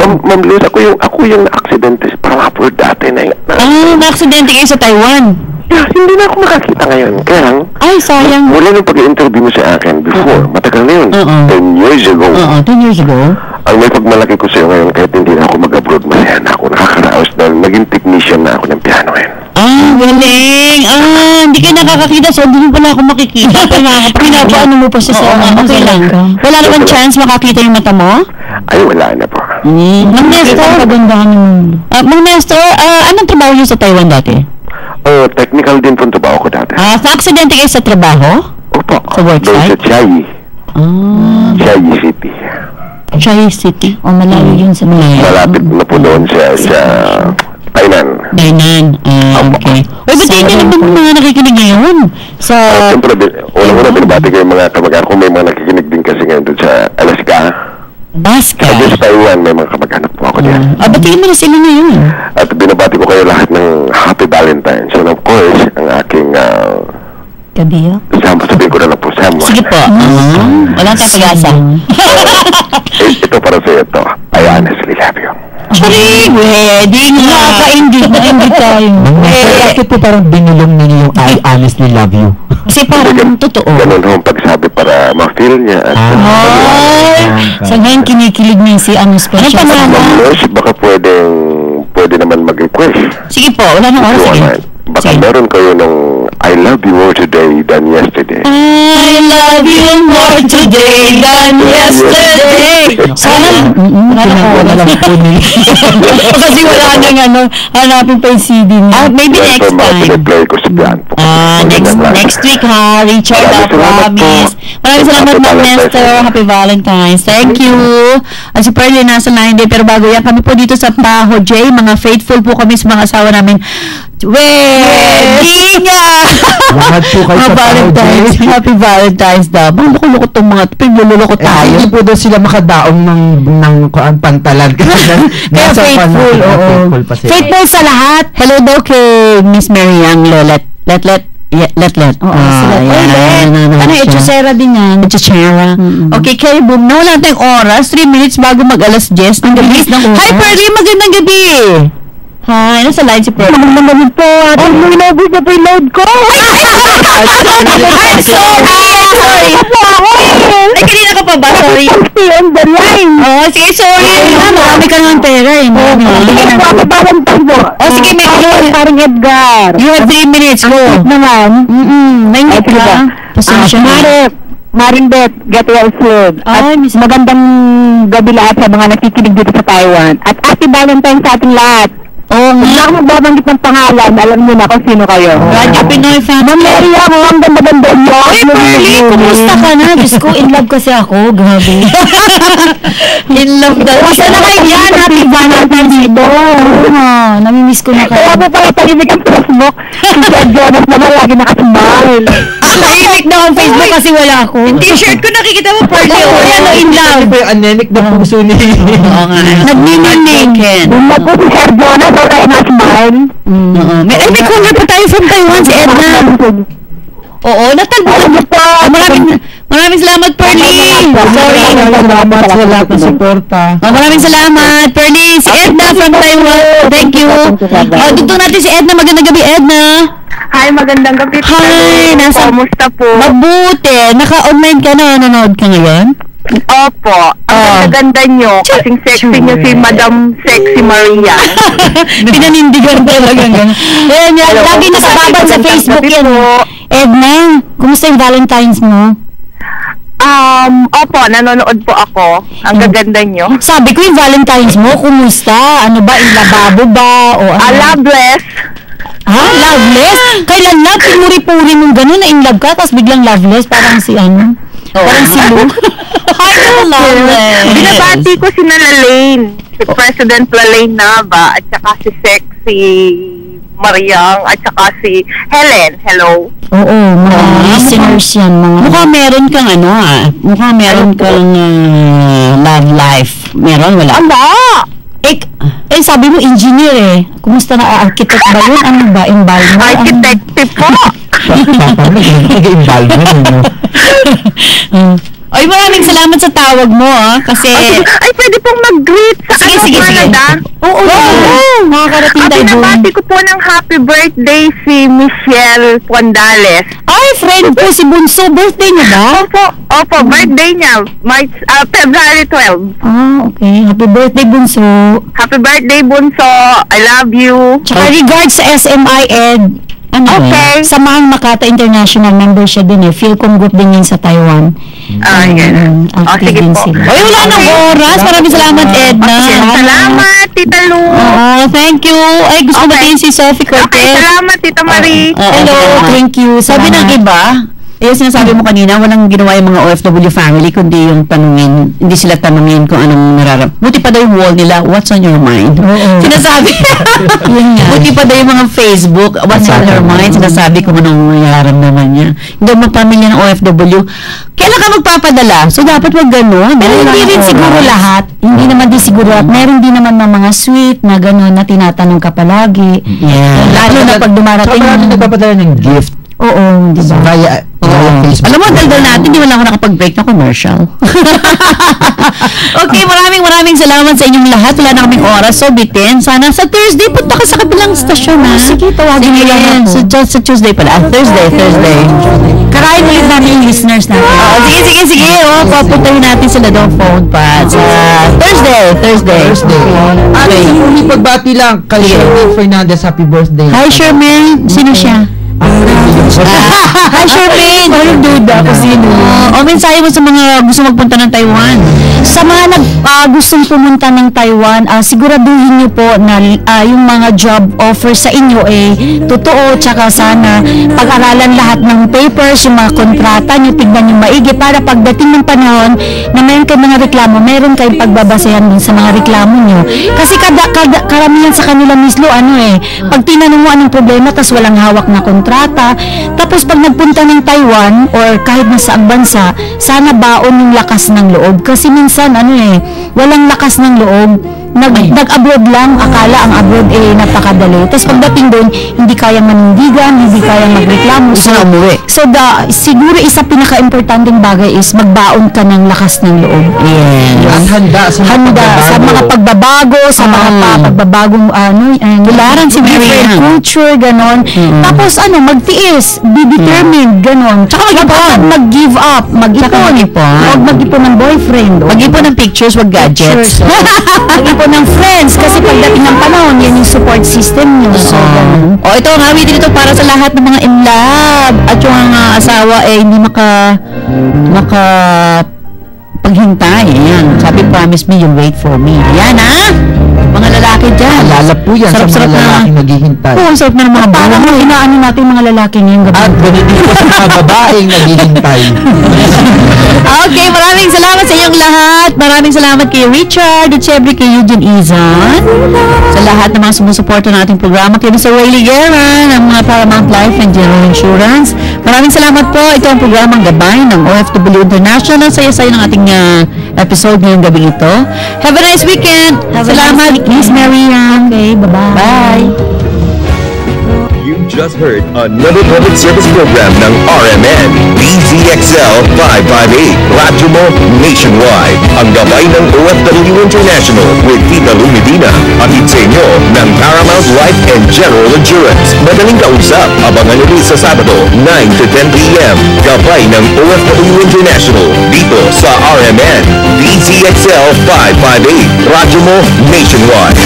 Ma'am Liz, ako yung na-aksidente sa Pangapur dati na yun. Na-aksidente kayo sa Taiwan? Yeah, hindi na ako makakita ngayon. Kaya lang, ay, sayang. Mula nung pag-interview mo sa akin before, matagal na yun. 10 years ago. 10 years ago. Ang may pagmalaki ko sa'yo ngayon, kahit hindi na ako mag-abroad, masaya na ako, nakakaraos dahil naging technician na ako ng piano ngayon. Galing. Hindi kayo nakakakita, so hindi mo pala ako makikita. Pinapaano mo pa siya sa okay lang. Wala naman chance makakita yung mata mo? Ay, wala na po. Mang Nestor, Mang Nestor, anong trabaho niyo sa Taiwan dati? Technical din po ang trabaho ko dati. Sa-aksidente kayo sa trabaho? Opo. Sa worksite? Doon sa Chiayi. Chiayi City. Chiayi City? Malayo yun sa Malayo. Malapit na po doon sa Tainan. Okay. Ba't hindi naman mga nakikinig ngayon? Siyempre, unang-una binabati ko yung mga kamag-anak ko. May mga nakikinig din kasi ngayon doon sa Alaska. Alaska? Sa Taiwan, may mga kamag-anak po ako diyan. Batiin mo na sila ngayon. At binabati ko kayo lahat ng Happy Valentine's. And of course, ang aking Gabi, sabihin ko na lang po, Sam. Sige po. Walang kapag-asa. Ito para sa ito. I honestly love you. Sorry, wedding. Nakaka-indie tayo. Bakit po parang binulong ninyo yung I honestly love you? Kasi parang totoo. Ganun ho ang pagsabi para ma-feel niya. At sa ngayon kinikilig niya si special. Ano pangalan? Baka pwede naman mag-request. Sige po, wala nang oras. Baka meron kayo ng I love you more today than yesterday. I love you more today than yesterday. Sana, wala lang po niya. Kasi wala nang hanapin pa yung CD niya. Maybe next time. Play ko sa piano. Next week ha, Richard, I promise. Maraming salamat, Ma'am Nestor. Happy Valentine's. Thank you. Si Pearlie nasa line day, pero bago yan, kami po dito sa Tahoe J, mga faithful po kami sa mga asawa namin. Wedding nga! Lahat po kayo sa Valentine's. Happy Valentine's daw. Bang loko-loko itong mga pinululoko tayo. Hindi po doon sila makadaong ng pantalan. Kaya faithful, oo. Faithful sa lahat. Hello daw kay Miss Mary Young Let. Oo, sila. Ano, Echosera din yan. Echosera. Okay, kay Boom, nawala tayong oras. 3 minutes bago mag-alas 10 ng gabi. Hi, Pearlie! Magandang gabi! Hi, nasa line si Pearlie. Magandang po. May nabos na po yung load ko. I'm sorry! Ay, kanina ka pa ba? Sorry. Stay on the line. Sige, sorry. Marami ka naman pera eh. Sige, may parang Edgar. You have 3 minutes. Go. Naman. Nainip ka. Pasensya na. Marimbet, get well soon. At magandang gabi lahat sa mga nakikinig dito sa Taiwan. At Happy Valentine's sa ating lahat. Kung ako magbabanggit ng pangalan, alam niyo na kung sino kayo. Radio Pinoy family. Ma'am Mary ako, ang ganda-ganda niyo. Hey, Pearlie, kumusta ka na? Diyos ko, in love kasi ako. Grabe. In love daw. Basta na kayo yan. Happy Valentine's dito. Namimiss ko na kayo. Kaya po pala tahimik ang Facebook. Si Sir Jonas naman lagi nakasmile. Tahimik daw ang Facebook kasi wala ako. Yung t-shirt ko nakikita mo, Pearlie. Ano, in love. Ano po yung anemic na puso ni... Oo nga. Nagmimimik. Bumag po si Sir Jonas. Wala na smile. May caller pa tayo from Taiwan, si Edna. Oo, natalbo. Maraming salamat, Pearlie. Sorry. Salamat sa lahat ng suporta. Maraming salamat, Pearlie. Si Edna from Taiwan. Thank you. Dito natin si Edna. Magandang gabi, Edna. Hi, magandang gabi. Hi, Kamusta po? Mabuti. Naka-online ka na. Nanonood ka ngayon? Opo. Ang ganda nyo. Kasing sexy nyo si Madam Sexy Maria. Pinanindigan talaga gano'n. Ayan yan. Lagi nakababad sa Facebook yan. Edna, kumusta yung Valentine's mo? Opo, nanonood po ako. Ang gaganda nyo. Sabi ko yung Valentine's mo, kumusta? Ano ba, in lababo ba? O ano? Loveless. Loveless? Kailan na? Pinuri-puri mong gano'n na in love ka, tapos biglang loveless, parang si ano? Parang si Luke. Hi, loveless. Binabati ko si Lalaine. Si President Lalaine Nava, at saka si Sexy Mariang, at saka si Helen. Hello. Oo, mga listeners yan. Mukha meron kang mukha meron kang love life. Meron, wala? Sabi mo engineer Kumusta na? Architect ba yun? Ano ba? Involvement? Architect po. Paano nag-involvement? Ay, maraming salamat sa tawag mo, kasi... Ay, pwede pong mag-greet sa Canada. Oo. Makakarating tayo doon. Pinabati ko po ng happy birthday si Michelle Puandales. Ay, friend ko si Bunso. Birthday niya ba? Opo, birthday niya. February 12. Okay. Happy birthday, Bunso. Happy birthday, Bunso. I love you. Tsaka regards sa SMI Ed. Okay. Samahang Makata International member siya din Philcom group din yun sa Taiwan. Yan. Active din sila. Ay, wala nang oras. Maraming salamat, Edna. Salamat, Tita Lu. Thank you. Ay, gusto natin si Sophie Cortez. Okay, salamat, Tita Marie. Hello, thank you. Sabi ng iba, yung sinasabi mo kanina, walang ginawa yung mga OFW family, kundi yung tanungin, hindi sila tanungin kung anong nararamdaman. Buti pa daw yung wall nila, what's on your mind? Sinasabi. Buti pa daw yung mga Facebook, what's on your mind? Sinasabi kung anong nararamdaman niya. Hindi mga pamilya ng OFW, kailan ka magpapadala? So, dapat wag gano'n. Hindi rin siguro lahat. Hindi naman din siguro lahat. Meron din naman ng mga sweet na gano'n na tinatanong ka palagi. Yeah. Lalo na pag dumarating. So, marami nagpapadala ng gift. Oo, di ba? Via Facebook. Alam mo, daldal natin, di wala ako nakapag-break na commercial. Okay, maraming salamat sa inyong lahat. Wala na kaming oras, so bitin. Sana sa Thursday, punta ka sa kabilang stasyon, ha? Sige, tawagin nyo lang ako. Sa Tuesday pala. Thursday. Karain ulit namin yung listeners natin. Sige. Papuntahin natin sila doon phone pa. Sa Thursday. At yung pagbati lang kay Sherman Fernandez, happy birthday. Hi, Sherman. Sino siya? Hi, Shermaine! Walang duda kung sino. Mensahe mo sa mga gusto magpunta ng Taiwan. Sa mga gustong pumunta ng Taiwan, siguraduhin niyo po na yung mga job offers sa inyo totoo, tsaka sana pag-aralan lahat ng papers, yung mga kontrata niyo, tignan niyo maigi para pagdating ng panahon na meron kayong mga reklamo, meron kayong pagbabasehan din sa mga reklamo niyo. Kasi karamihan sa kanila mislo, pag tinanong mo anong problema, tas walang hawak na kontrata, tapos pag nagpunta ng Taiwan or kahit na saang bansa, sana baon yung lakas ng loob. Kasi minsan, walang lakas ng loob. Nag-abroad lang, akala ang abroad napakadali. Tapos pagdating doon, hindi kayang manindigan, hindi kayang magreklamo. So, siguro isa pinaka-importanting bagay is magbaon ka ng lakas ng loob. Yes. At handa sa mga pagbabago, sa mga pagbabagong tularan si different culture, ganon. Tapos mag-tiis, be determined, ganon. Tsaka mag-give up, mag-ipon. Huwag mag-ipon ng boyfriend. Mag-ipon ng pictures, wag gadgets. Mag-ipon ng friends, kasi pagdating ng panahon, yan yung support system nyo. So, ito ang awitin ito para sa lahat ng mga in love at yung mga asawa hindi paghintay. Ayan. Sabi, promise me, you'll wait for me. Ayan, mga lalaki dyan. Alala po yan sa mga lalaking naghihintay. Oo, sarap na ng mga bala. Inaano natin mga lalaki ngayong gabi. At ganito po sa mga babaeng naghihintay. Okay, maraming salamat sa inyong lahat. Maraming salamat kay Richard at syempre kay Eugene Izan. Sa lahat ng mga sumusuporta ng ating programa. Kay Mr. Waylee Guerra ng mga Paramount Life and General Insurance. Maraming salamat po. Ito ang programang Gabay ng OFW International. Saya-saya ng ating episode ngayong gabi ito. Have a nice weekend. Salamat, Miss Marian. Okay, bye-bye. Bye. You just heard another public service program ng RMN DZXL 558 Radyo Mo Nationwide. Ang gabay ng OFW International with Tita Lu Medina. Atid sa inyo ng Paramount Life and General Insurance. Madaling kausap, abangan nyo sa Sabado 9 to 10 p.m. Gabay ng OFW International dito sa RMN DZXL 558 Radyo Mo Nationwide.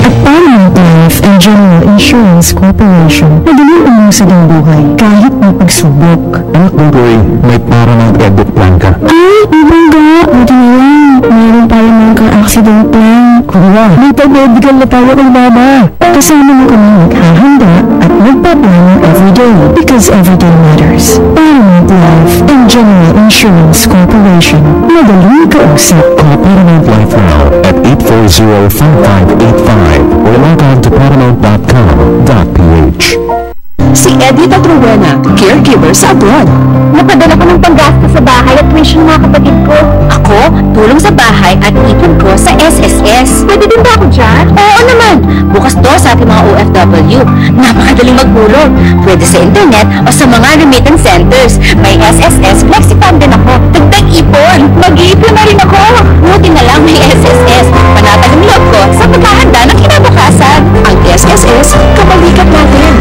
At Paramount Life and General Insurance Corporation, madaling umusad ang buhay kahit may pagsubok. Anak, don't worry. May Paramount Edit plan ka. Ay, ibangga! Buti na lang. Mayroon Paramount car accident plan. Kuya, may pag-medical na tayo kay mama. Kasama mo kami maghahanda at magpaplano everyday because everyday matters. Paramount Life and General Insurance Corporation. Madaling kausap. Call Paramount Life now at 840-5585 or log on to paramount.com.ph. Si Edith Atruena, caregiver sa abroad. Napadala ko ng panggastos sa bahay at tuition ng mga kapatid ko. Ako, tulong sa bahay at ipon ko sa SSS. Pwede din ba ako dyan? Oo naman, Bukas to sa ating mga OFW. Napakadaling magpulong. Pwede sa internet o sa mga remittance centers. May SSS FlexiFund din ako. Dagdag ipon. Mag-iipon na rin ako. Buti na lang may SSS. Panatag ang loob ko sa paghahanda ng kinabukasan. Ang SSS, kabalikat natin.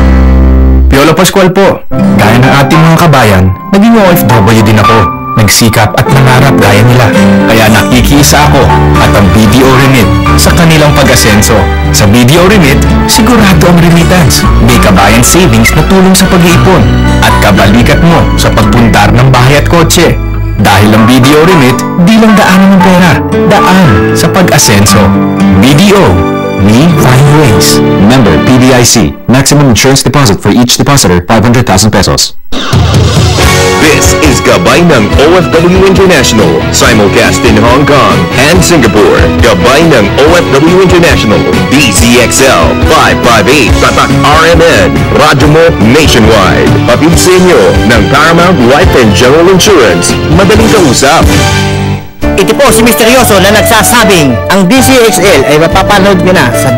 Piolo Pascual po. Gaya ng ating mga kabayan, naging OFW din ako. Nagsikap at nangarap gaya nila. Kaya nakikiisa ako at ang BDO Remit sa kanilang pag-asenso. Sa BDO Remit, sigurado ang remittance. May kabayan savings na tulong sa pag-iipon at kabalikat mo sa pagpuntar ng bahay at kotse. Dahil ang BDO Remit, di lang daanan ng pera, daan sa pag-asenso. BDO, we find ways. Member PBIC. Maximum insurance deposit for each depositor, 500,000 pesos. This is Gabay ng OFW International, simulcast in Hong Kong and Singapore. Gabay ng OFW International, DZXL 558, Tatak RMN, Radyo mo nationwide. Patid sa inyo ng Paramount Life and General Insurance. Madaling kausap. Ito po si Misteryoso na nagsasabing ang DZXL ay mapapanood nyo na sa